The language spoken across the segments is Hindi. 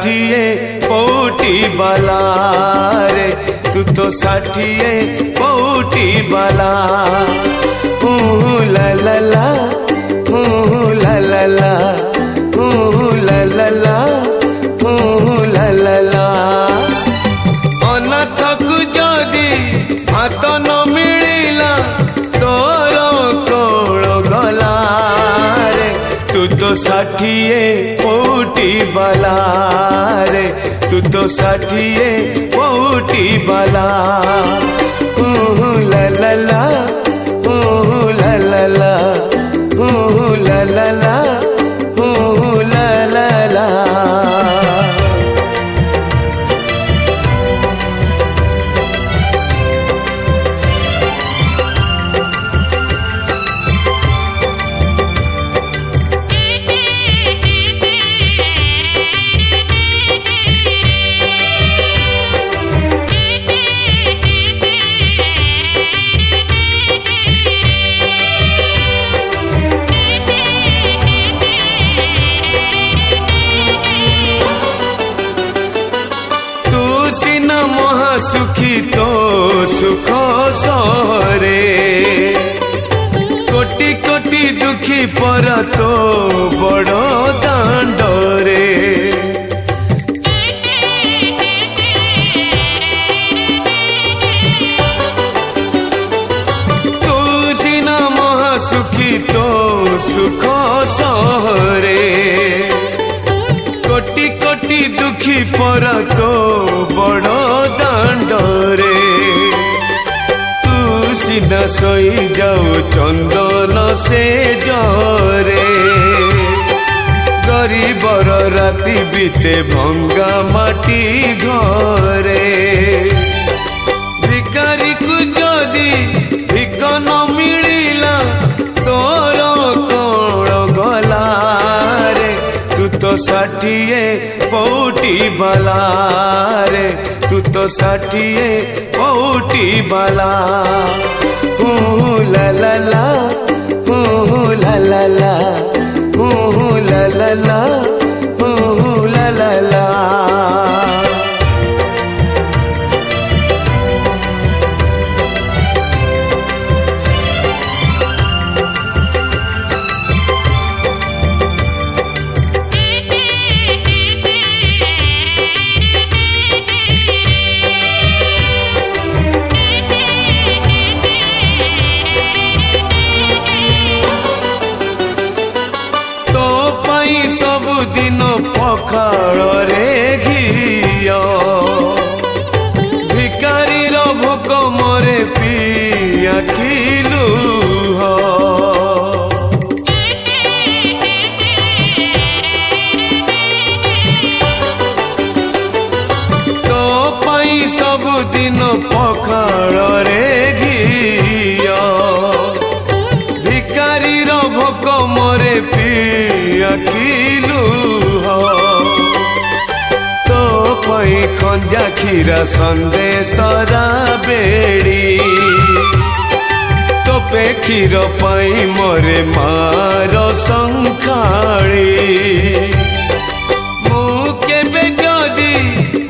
षाठिए पौटी बाला रे तू तो षाठिए पौटी बाला। ला ला ला ला ला ला ला ला ला ला ला। अनाथकु जदि हाथ न मिलिला तोर कोल गला रे तू तो षाठिए पौटी बाला रे तू तो षाठिए पौटी बाला। ला ला ला ला ला ला ला ला ला ला ला ला। सुखी तो सुख सहरे कोटि कोटि दुखी पर तो बड़ दांडरे। तू सिना महासुखी तो सुख सहरे कोटि कोटि दुखी पर तो बड़ दांडरे। तू सीना सोई जाऊ चंदन से जरे गरीबर राति बीते भंगा माटी घरे। भिकारी को जदि भिक न मिलिला तोर कोल गला रे तू तो षाठिए पौटी बाला रे तू तो षाठिए पौटी बाला। ला ला ला ला ला ला ला ला ला ला ला। सबुदिन पखाल रे घिया भिकारीर भोक मरे पिया खिलु तो पाई सबुदिन पखाल रे घिया भिकारीर भोक मरे पिया खिलु तो पई खंजा खीरा संदेशरा बेड़ी तो पे क्षीर पाई मोरे मार संखाड़ी। मु केबे जदि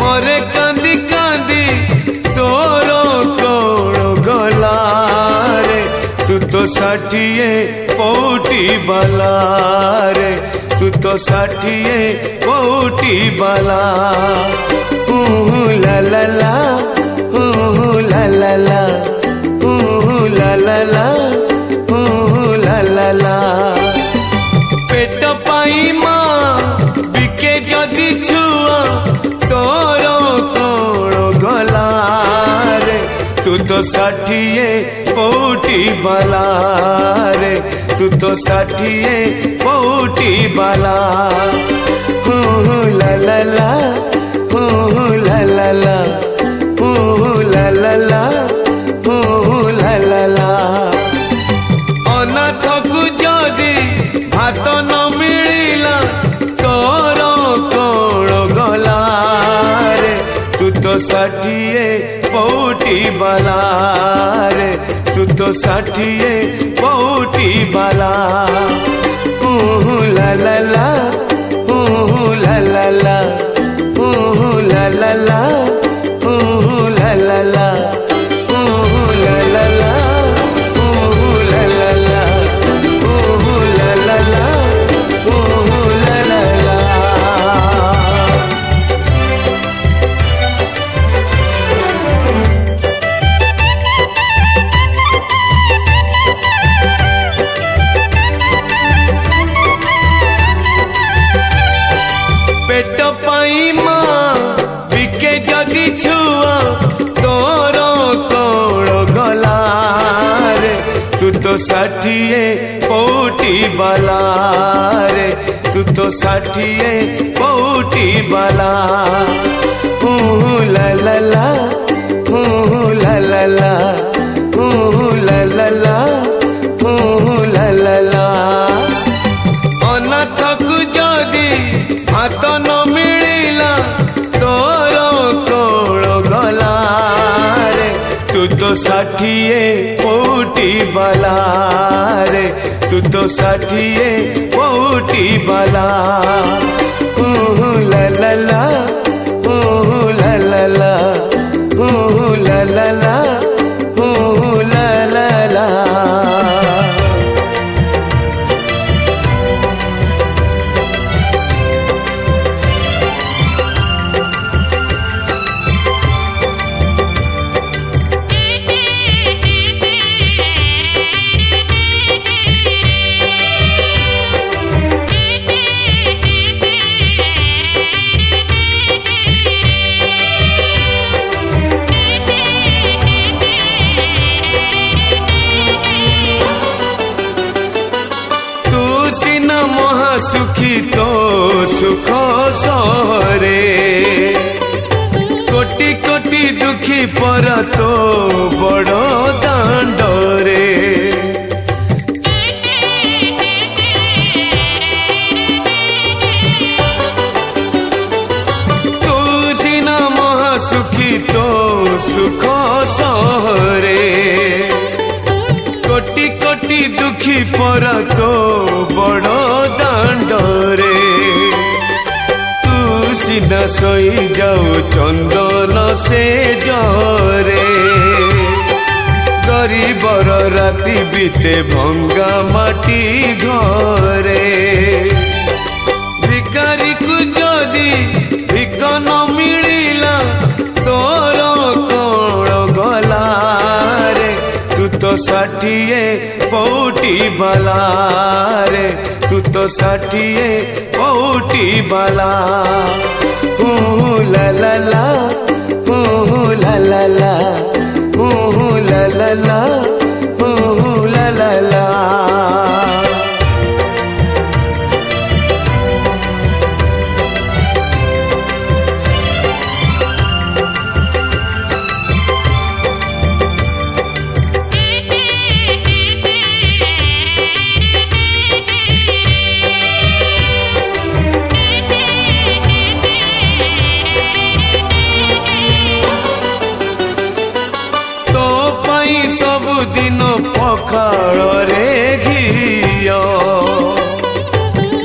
मोरे कांदी कांदी तोर कोल गला रे तू तो षाठिए पौटी बाला रे तू तो षाठिए पौटी बाला। ला ला ला ला ला ला ला ला ला ला ला। पेट पाई माँ बिके जदि छुआ तोर कोल गला रे तू तो षाठिए पौटी बाला रे तू तो षाठिए पौटी बाला। ला ला ला ला ला ला ला ला ला ला ला। अनाथकु जदि हाथ न मिलिला तोर कोल गला रे तू तो षाठिए पौटी बाला रे तू तो षाठिए पौटी बाला। ला ला ला ला ला ला ला ला ला ला ला ला ला ला ला ला ला ला ला ला ला ला ला ला। पेट पाई माँ बिके जदि छुआ तोर कौड़ गला रे तू तो 60 कोटी बाला रे तू तो 60 कोटी बाला। ला ला ला ला ला ला ला ला ला ला ला ला। अनाथकु जदि हाथ न मिलिला तोर कोड़ गला रे तू तो 60 कोटी बाला रे तू तो 60 कोटी बाला। ला ला ला ला ला ला ला ला ला ला ला ला। सुखी तो सुख सहरे कोटि कोटि दुखी पर तो बड़ दांडरे। तू सिना महासुखी तो सुख सहरे कोटि कोटि दुखी पर तो बड़ दांडरे। तू सीधा सोई जाऊ चंदन से जरे गरीबर राति बीते भंगा माटी घरे। भिकारी को जदि भिक न मिलिला तोर कौड़ गला रे तू तो 60 कोटी बाला रे तू तो 60 कोटी बाला। ला ला ला ला ला ला ला ला ला ला ला ला। दिन पखाड़ रे घिया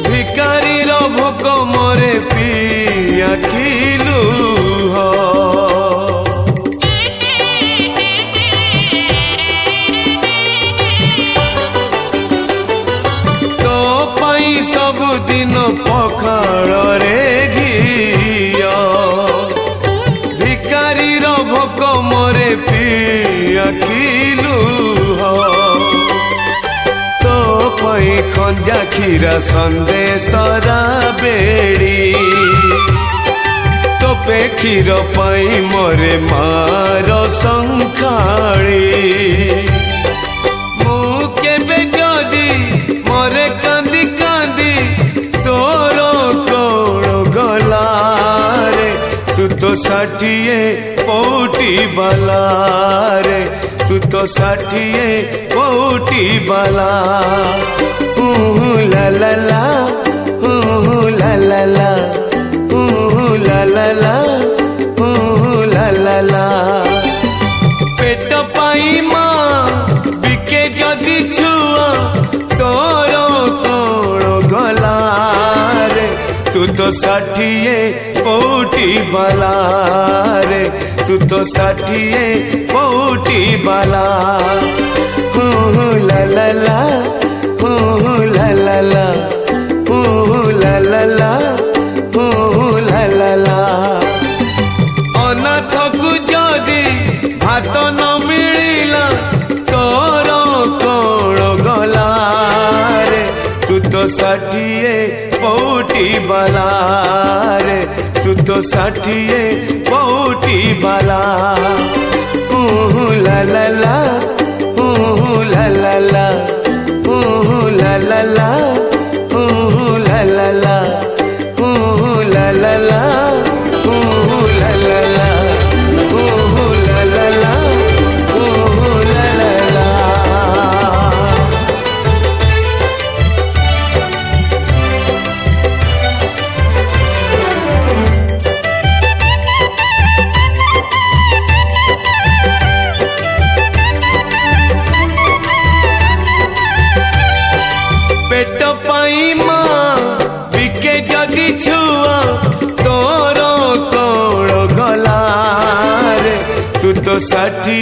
भिकारी रो भोक मरे पिया खिलू तो पाई सब दिन पखाड़ रे घिया भिकारी रो भोक मरे पिया खिलू तो पई खंजा खीरा संदेशरा बेड़ी तो पे क्षीर पाई मोरे मार संखाड़ी मु केबे जदी मोरे कांदी कांदी तोर कौड़ गला रे तू तो 60 कोटी बाला रे तू तो 60 कोटी बाला। ला ला ला ला ला ला ला ला ला ला ला ला। पेट पाई माँ बिके जदि छुआ तोर कौड़ गला रे तू तो 60 कोटी बाला रे, तू तो 60 कोटी बाला। ला ला ला, ला ला ला, ला ला ला, ला ला ला। अनाथ को जदि भात न मिलिला तोर कौन गला रे, तू तो 60 कोटी बाला रे, तू तो 60 कोटी बाला। ला ला ला, ला ला ला, ला ला ला, ला ला ला, ला ला ला, ला ला ला, ला ला ला, ला ला ला। पेट पाई माँ बिके जदि छुआ तोर कौन गला रे, तू तो 60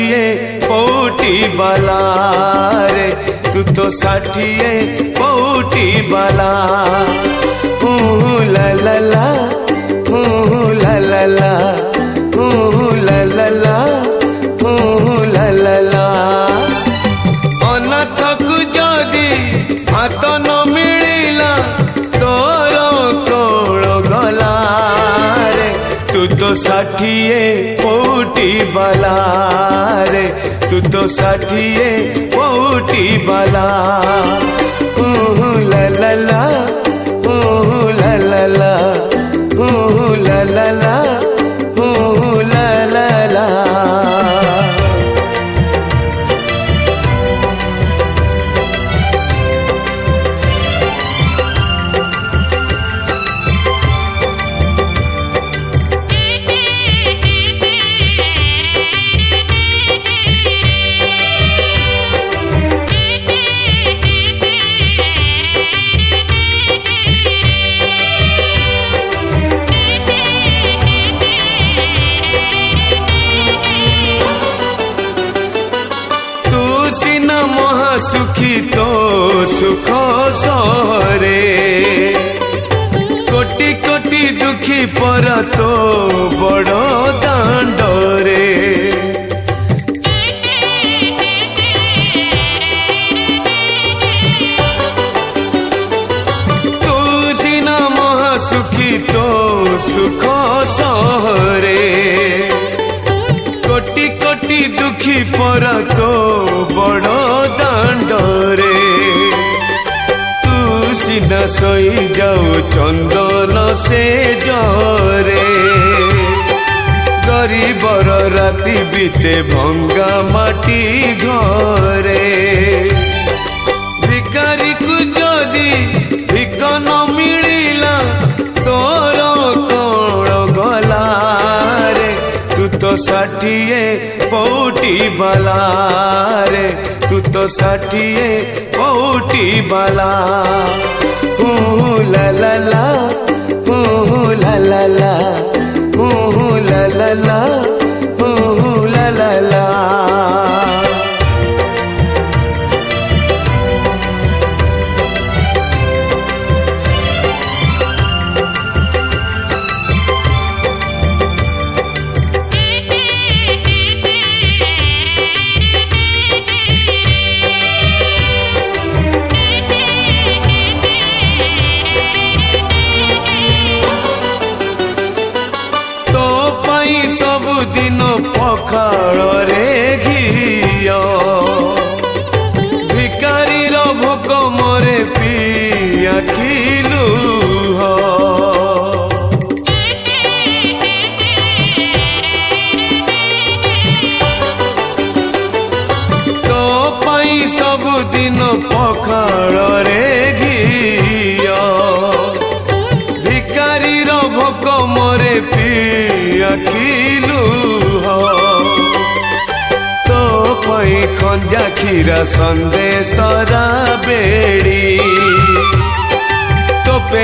कोटी बाला रे, तू तो 60 कोटी बाला। ला ला ला, ला ला ला, ला ला ला, ला ला ला। अनाथ को जदि भात न मिलिला तोर कौन गला रे, तू तो 60 कोटी बाला रे, तू तो 60 कोटी बाला। ला ला ला, ला ला ला, ला ला ला, ला ला ला। सुखी तो सुख सहरे, कोटि कोटि दुखी पर तो बड़ दांडरे। तू सिना महासुखी तो सुख सहरे, कोटि कोटि दुखी पर तो बड़ दांडरे। तू सीधा सोई जाऊ चंदन से जरे, गरीबर राति बीते भंगा माटी घरे। भिकारी को जदि भिक न मिलिला तोर कौन गला रे, तू तो 60 कोटी बाला रे, तू तो 60 कोटी बाला। ला ला ला, ला ला ला, ला ला ला, ला ला ला। सबुदिन पखाल रे घिया, भिकारीर भोक मरे पिया खिलु। तो पाई सबुदिन पखाल रे घिया, भिकारीर भोक मरे पिया खिलु। तो पई खंजा खीरा संदेशरा बेड़ी, तो पे